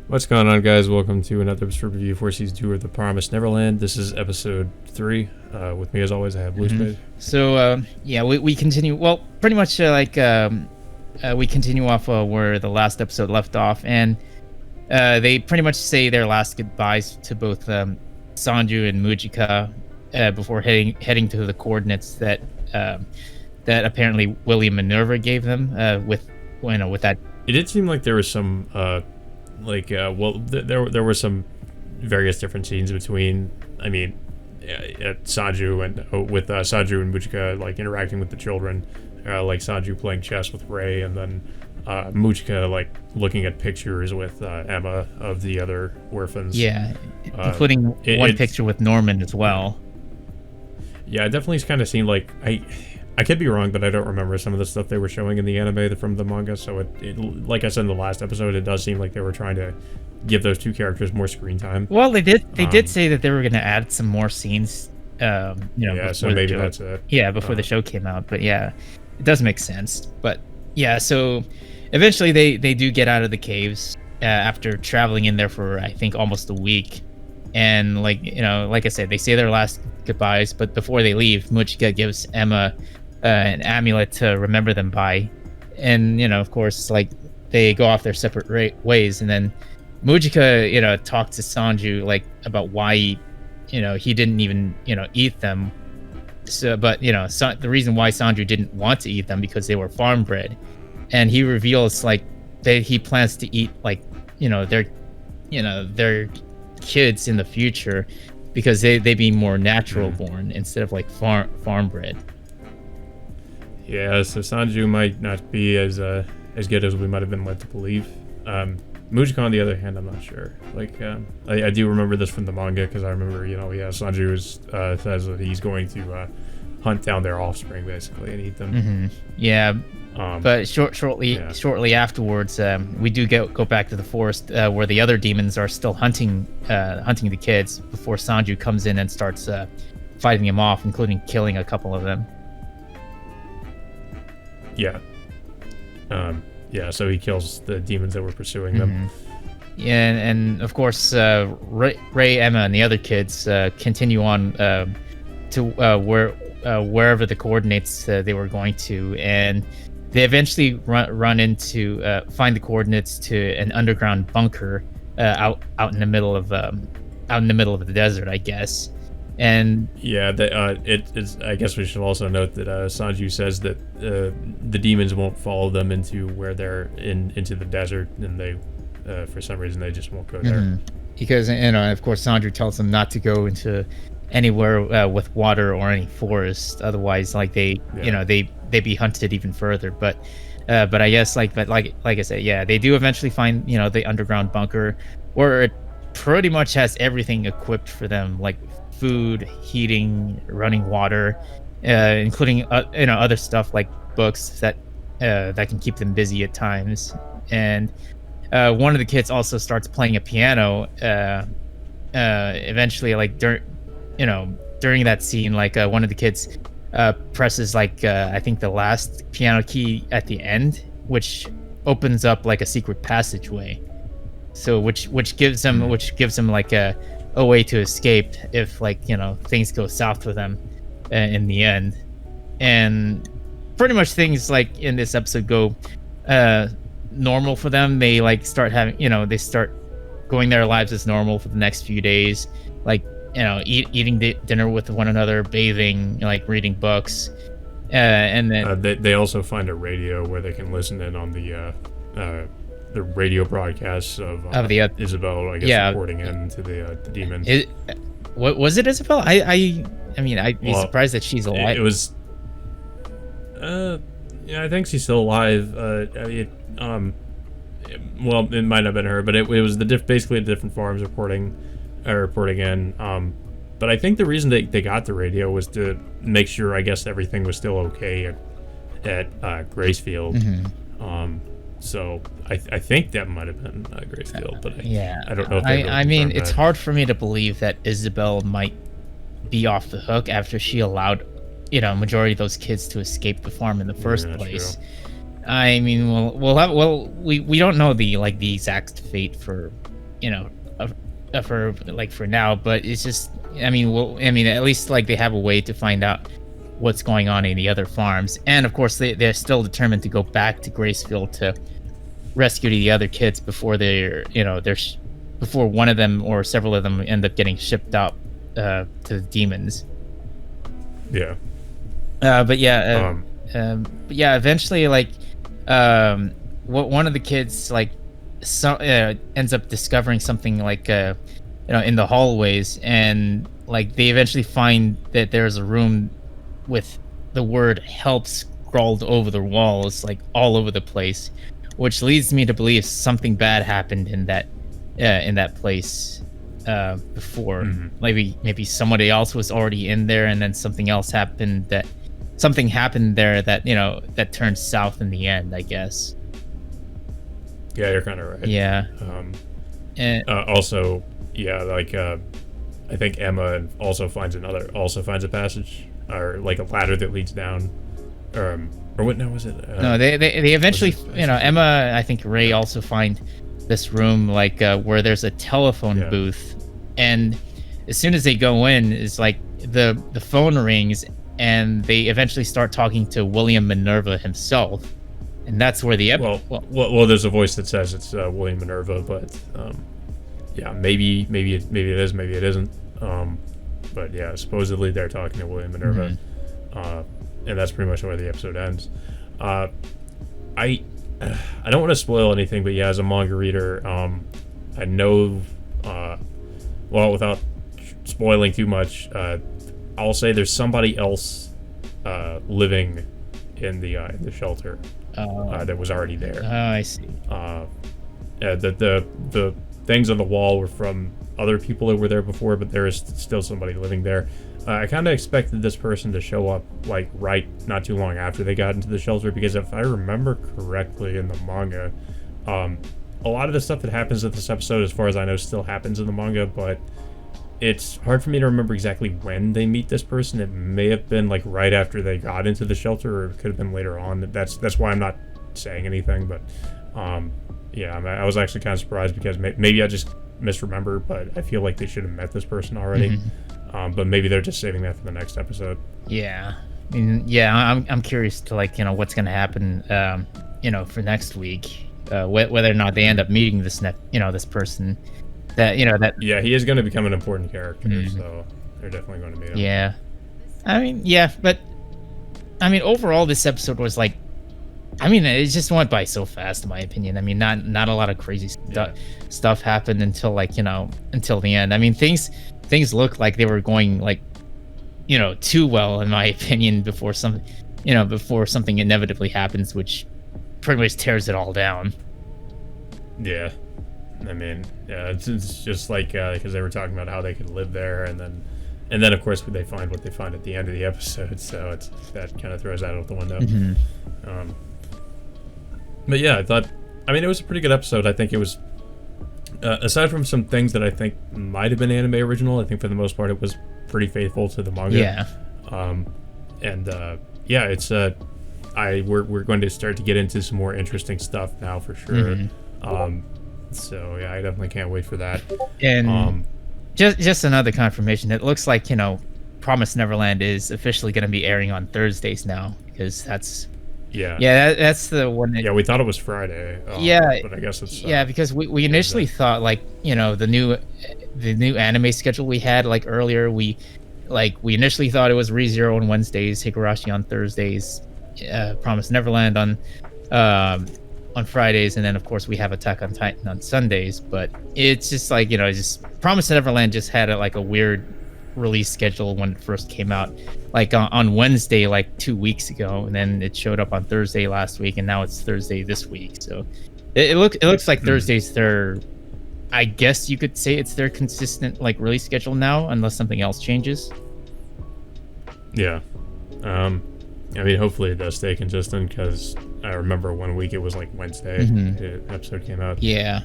What's going on, guys? Welcome to another episode review for Season 2 of The Promised Neverland. This is episode 3. With me, as always, I have Blue Spade. So, we continue. Well, pretty much we continue off where the last episode left off, and they pretty much say their last goodbyes to both Sanju and Mujika before heading to the coordinates that apparently William Minerva gave them with that. It did seem like there was some, there were some various different scenes between, Sanju and with Sanju and Mujika, like, interacting with the children, like Sanju playing chess with Ray, and then Mujika, like, looking at pictures with Emma of the other orphans. Yeah, including one picture with Norman as well. Yeah, it definitely kind of seemed like I could be wrong, but I don't remember some of the stuff they were showing in the anime from the manga. So it like I said in the last episode, it does seem like they were trying to give those two characters more screen time. Well, they did say that they were going to add some more scenes. Yeah, so maybe that's it. Yeah, before the show came out, but yeah, it does make sense. But yeah, so eventually they do get out of the caves after traveling in there for I think almost a week. And like I said, they say their last goodbyes, but before they leave, Mujika gives Emma an amulet to remember them by, and of course, like, they go off their separate ways, and then Mujika talked to Sanju, like, about why he didn't even eat them. So but the reason why Sanju didn't want to eat them because they were farm bred, and he reveals like that he plans to eat like their kids in the future because they be more natural born instead of like farm bred. Yeah, so Sanju might not be as good as we might have been led to believe. Mujika, on the other hand, I'm not sure. Like, I do remember this from the manga because I remember, Sanju says that he's going to hunt down their offspring basically and eat them. Mm-hmm. Yeah, but shortly afterwards, we do go back to the forest where the other demons are still hunting the kids before Sanju comes in and starts fighting them off, including killing a couple of them. Yeah. So he kills the demons that were pursuing them. Yeah, and of course, Ray, Emma, and the other kids continue on to wherever the coordinates they were going to, and they eventually run into find the coordinates to an underground bunker out in the middle of the desert, I guess. And yeah, it's. I guess we should also note that Sanju says that the demons won't follow them into where they're into the desert, and they, for some reason, they just won't go there. Because of course, Sanju tells them not to go into anywhere with water or any forest, otherwise, like they be hunted even further. But I guess like I said, yeah, they do eventually find the underground bunker where it pretty much has everything equipped for them, like food, heating, running water, including other stuff like books that can keep them busy at times. And one of the kids also starts playing a piano. Eventually, like during that scene, like one of the kids presses like I think the last piano key at the end, which opens up like a secret passageway. So which gives them like a way to escape if like things go south for them in the end. And pretty much things like in this episode go normal for them. They like start having they start going their lives as normal for the next few days, like eating dinner with one another, bathing, like reading books, and then they also find a radio where they can listen in on the radio broadcasts of the Isabel, I guess, reporting in to the demon. What was it, Isabel? I mean, I'd be surprised that she's alive. It was, I think she's still alive. It might not have been her, but it was basically the different farms reporting in. But I think the reason they got the radio was to make sure, I guess, everything was still okay at Gracefield. So I think that might have been Gracefield, but I don't know if they really I mean, confirmed it's that. hard for me to believe that Isabel might be off the hook after she allowed, majority of those kids to escape the farm in the first place. True. I mean, we don't know the exact fate for you know, of her like for now. But it's just, I mean, well, I mean, at least like they have a way to find out what's going on in the other farms, and of course they're still determined to go back to Gracefield to rescue the other kids before before one of them or several of them end up getting shipped out to the demons. Yeah. But yeah, eventually, like, one of the kids like ends up discovering something like in the hallways, and like they eventually find that there's a room with the word "help" scrawled over the walls, like all over the place, which leads me to believe something bad happened in that place before. Maybe somebody else was already in there, and then something happened there that that turned south in the end, I guess. Yeah, you're kind of right. Yeah. Also, yeah, like I think Emma also finds a passage, or like a ladder that leads down, or what? No, was it? No, they eventually, Emma, I think Ray also find this room like where there's a telephone booth, and as soon as they go in, it's like the phone rings, and they eventually start talking to William Minerva himself, and that's where the well, there's a voice that says it's William Minerva, but yeah, maybe it is, maybe it isn't. But yeah, supposedly they're talking to William Minerva, and that's pretty much where the episode ends. I don't want to spoil anything, but yeah, as a manga reader, I know, well, without spoiling too much, I'll say there's somebody else living in the shelter that was already there. Oh, I see. The things on the wall were from other people that were there before, but there is still somebody living there. I kind of expected this person to show up like not too long after they got into the shelter, because if I remember correctly in the manga, a lot of the stuff that happens in this episode, as far as I know, still happens in the manga, but it's hard for me to remember exactly when they meet this person. It may have been like right after they got into the shelter, or it could have been later on. That's why I'm not saying anything, but yeah, I was actually kind of surprised, because maybe I just misremember, but I feel like they should have met this person already. But maybe they're just saving that for the next episode. Yeah, I mean, yeah, I'm curious to what's gonna happen, for next week, whether or not they end up meeting this person. Yeah, he is going to become an important character, so they're definitely going to meet him. Yeah, I mean, yeah, but I mean, overall, this episode was like, I mean, it just went by so fast, in my opinion. I mean, not a lot of crazy stuff happened until until the end. I mean, things looked like they were going too well, in my opinion, before something inevitably happens, which pretty much tears it all down. Yeah. I mean, yeah, it's just like because they were talking about how they could live there, and then of course they find what they find at the end of the episode, so that kind of throws that out the window. But yeah, I mean, it was a pretty good episode. I think it was, aside from some things that I think might have been anime original, I think for the most part it was pretty faithful to the manga. Yeah. Yeah, it's we're going to start to get into some more interesting stuff now for sure. So yeah, I definitely can't wait for that. And just another confirmation. It looks like Promised Neverland is officially going to be airing on Thursdays now, because that's that's the one. We thought it was Friday. But I guess it's because we initially thought the new anime schedule we had earlier. We initially thought it was ReZero on Wednesdays, Higurashi on Thursdays, Promised Neverland on Fridays, and then of course we have Attack on Titan on Sundays. But it's just just Promised Neverland just had a weird release schedule when it first came out, on Wednesday 2 weeks ago, and then it showed up on Thursday last week, and now it's Thursday this week. So it looks like Thursday's their, I guess you could say it's their consistent release schedule now, unless something else changes. Yeah. I mean, hopefully it does stay consistent, because I remember 1 week it was Wednesday the episode came out. Yeah.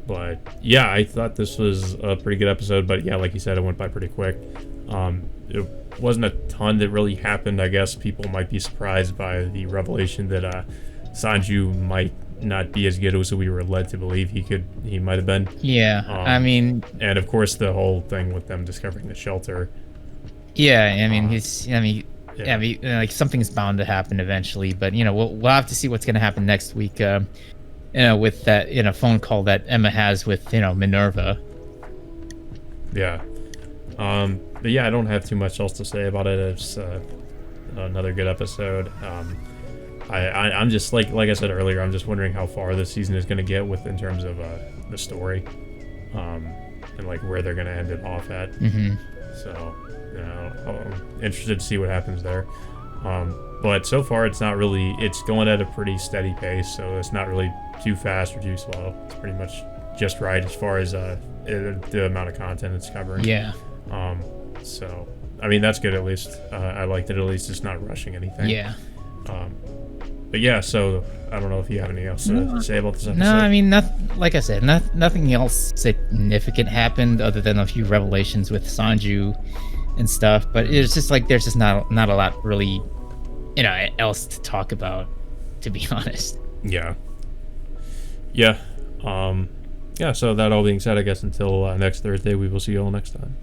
But yeah, I thought this was a pretty good episode, but yeah, like you said, it went by pretty quick. It wasn't a ton that really happened. I guess people might be surprised by the revelation that Sanju might not be as good as we were led to believe he might have been. Yeah, I mean, and of course the whole thing with them discovering the shelter. yeah, I mean, I mean, like something's bound to happen eventually, but we'll have to see what's gonna happen next week. With that phone call that Emma has with Minerva. Yeah. But yeah, I don't have too much else to say about it. It's another good episode. I'm just like I said earlier, I'm just wondering how far this season is going to get in terms of the story, and like where they're going to end it off at. Mm-hmm. So, I'm interested to see what happens there. But so far, it's going at a pretty steady pace, so it's not really too fast or too slow. It's pretty much just right as far as the amount of content it's covering. Yeah. So, I mean, that's good at least. I liked it at least. It's not rushing anything. Yeah. But yeah, so I don't know if you have anything else to say about this episode. No, I mean, like I said, nothing else significant happened other than a few revelations with Sanju and stuff. But it's just like there's just not a lot really, else to talk about, to be honest. Yeah. Yeah. Yeah. So that all being said, I guess until next Thursday, we will see you all next time.